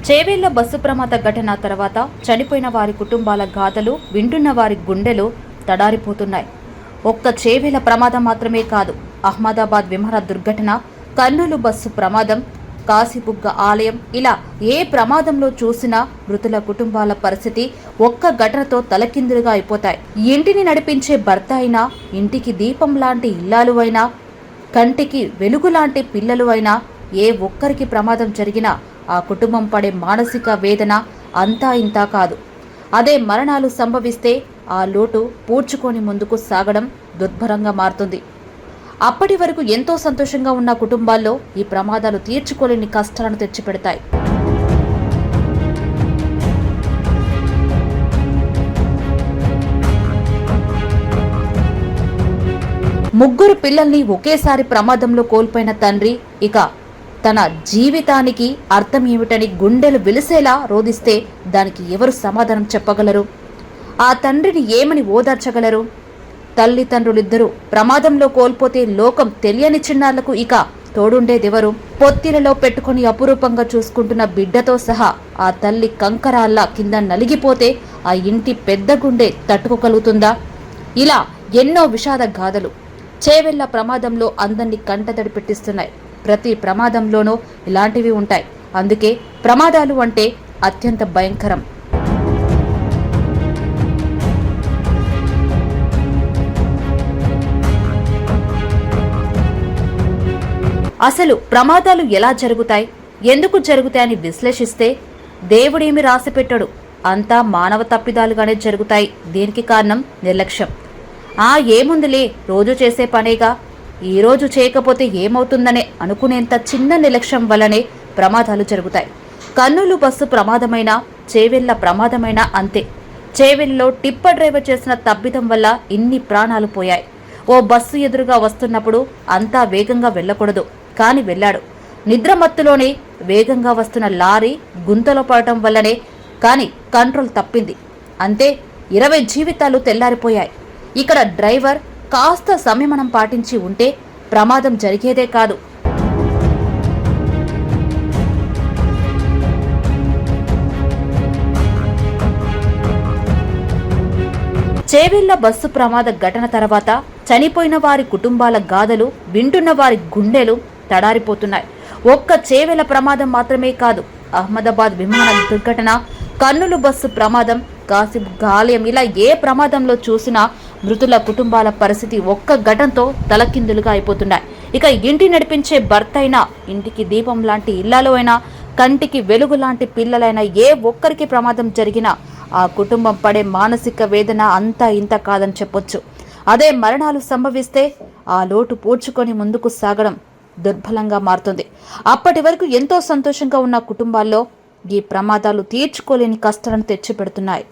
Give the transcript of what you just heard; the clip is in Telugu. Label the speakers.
Speaker 1: చేవెళ్ల బస్సు ప్రమాద ఘటన తర్వాత చనిపోయిన వారి కుటుంబాల గాథలు వింటున్న వారి గుండెలు తడారిపోతున్నాయి. ఒక్క చేవెళ్ల ప్రమాదం మాత్రమే కాదు, అహ్మదాబాద్ విమాన దుర్ఘటన, కర్నూలు బస్సు ప్రమాదం, కాశీబుగ్గ ఆలయం, ఇలా ఏ ప్రమాదంలో చూసినా మృతుల కుటుంబాల పరిస్థితి ఒక్క ఘటనతో తలకిందులుగా అయిపోతాయి. ఇంటిని నడిపించే భర్త అయినా, ఇంటికి దీపం లాంటి ఇల్లాలు అయినా, కంటికి వెలుగు లాంటి పిల్లలు అయినా ఏ ఒక్కరికి ప్రమాదం జరిగినా ఆ కుటుంబం పడే మానసిక వేదన అంతా ఇంతా కాదు. అదే మరణాలు సంభవిస్తే ఆ లోటు పూడ్చుకొని ముందుకు సాగడం దుర్భరంగా మారుతుంది. అప్పటి వరకు ఎంతో సంతోషంగా ఉన్న కుటుంబాల్లో ఈ ప్రమాదాలు తీర్చుకోలేని కష్టాలను తెచ్చిపెడతాయి. ముగ్గురు పిల్లల్ని ఒకేసారి ప్రమాదంలో కోల్పోయిన తండ్రి ఇక తన జీవితానికి అర్థం ఏమిటని గుండెలు విలిసేలా రోదిస్తే దానికి ఎవరు సమాధానం చెప్పగలరు? ఆ తండ్రిని ఏమని ఓదార్చగలరు? తల్లిదండ్రులిద్దరూ ప్రమాదంలో కోల్పోతే లోకం తెలియని చిన్నారులకు ఇక తోడుండేదెవరు? పొత్తిలలో పెట్టుకుని అపురూపంగా చూసుకుంటున్న బిడ్డతో సహా ఆ తల్లి కంకరాల్లా కింద నలిగిపోతే ఆ ఇంటి పెద్ద గుండె తట్టుకోగలుగుతుందా? ఇలా ఎన్నో విషాద గాథలు చేవెళ్ల ప్రమాదంలో అందరినీ కంటతడి పెట్టిస్తున్నాయి. ప్రతి ప్రమాదంలోనూ ఇలాంటివి ఉంటాయి. అందుకే ప్రమాదాలు అంటే అత్యంత భయంకరం. అసలు ప్రమాదాలు ఎలా జరుగుతాయి, ఎందుకు జరుగుతాయని విశ్లేషిస్తే దేవుడేమి రాసిపెట్టాడు, అంతా మానవ తప్పిదాలుగానే జరుగుతాయి. దీనికి కారణం నిర్లక్ష్యం. ఏముందిలే, రోజు చేసే పనేగా, ఈరోజు చేయకపోతే ఏమవుతుందనే అనుకునేంత చిన్న నిర్లక్ష్యం వల్లనే ప్రమాదాలు జరుగుతాయి. కర్నూలు బస్సు ప్రమాదమైనా, చేవెళ్ల ప్రమాదమైనా అంతే. చేవెళ్లలో టిప్పర్ డ్రైవర్ చేసిన తప్పిదం వల్ల ఇన్ని ప్రాణాలు పోయాయి. ఓ బస్సు ఎదురుగా వస్తున్నప్పుడు అంతా వేగంగా వెళ్లకూడదు, కాని వెళ్లాడు. నిద్రమత్తులోనే వేగంగా వస్తున్న లారీ గుంతలో పడటం వల్లనే కాని కంట్రోల్ తప్పింది. అంతే, 20 జీవితాలు తెల్లారిపోయాయి. ఇక్కడ డ్రైవర్ కాస్త సంయమనం పాటించి ఉంటే ప్రమాదం జరిగేదే కాదు. చేవెళ్ల బస్సు ప్రమాద ఘటన తర్వాత చనిపోయిన వారి కుటుంబాల గాథలు వింటున్న వారి గుండెలు తడారిపోతున్నాయి. ఒక్క చేవెళ్ల ప్రమాదం మాత్రమే కాదు, అహ్మదాబాద్ విమాన దుర్ఘటన, కర్నూలు బస్సు ప్రమాదం, కాశీబుగ్గ ఆలయం, ఇలా ఏ ప్రమాదంలో చూసినా మృతుల కుటుంబాల పరిస్థితి ఒక్క ఘటనతో తలకిందులుగా అయిపోతున్నాయి. ఇక ఇంటి నడిపించే భర్త అయినా, ఇంటికి దీపం లాంటి ఇళ్లలో అయినా, కంటికి వెలుగు లాంటి పిల్లలైనా ఏ ఒక్కరికి ప్రమాదం జరిగినా ఆ కుటుంబం పడే మానసిక వేదన అంతా ఇంత కాదని చెప్పొచ్చు. అదే మరణాలు సంభవిస్తే ఆ లోటు పూడ్చుకొని ముందుకు సాగడం దుర్బలంగా మారుతుంది. అప్పటి వరకు ఎంతో సంతోషంగా ఉన్న కుటుంబాల్లో ఈ ప్రమాదాలు తీర్చుకోలేని కష్టాలను తెచ్చిపెడుతున్నాయి.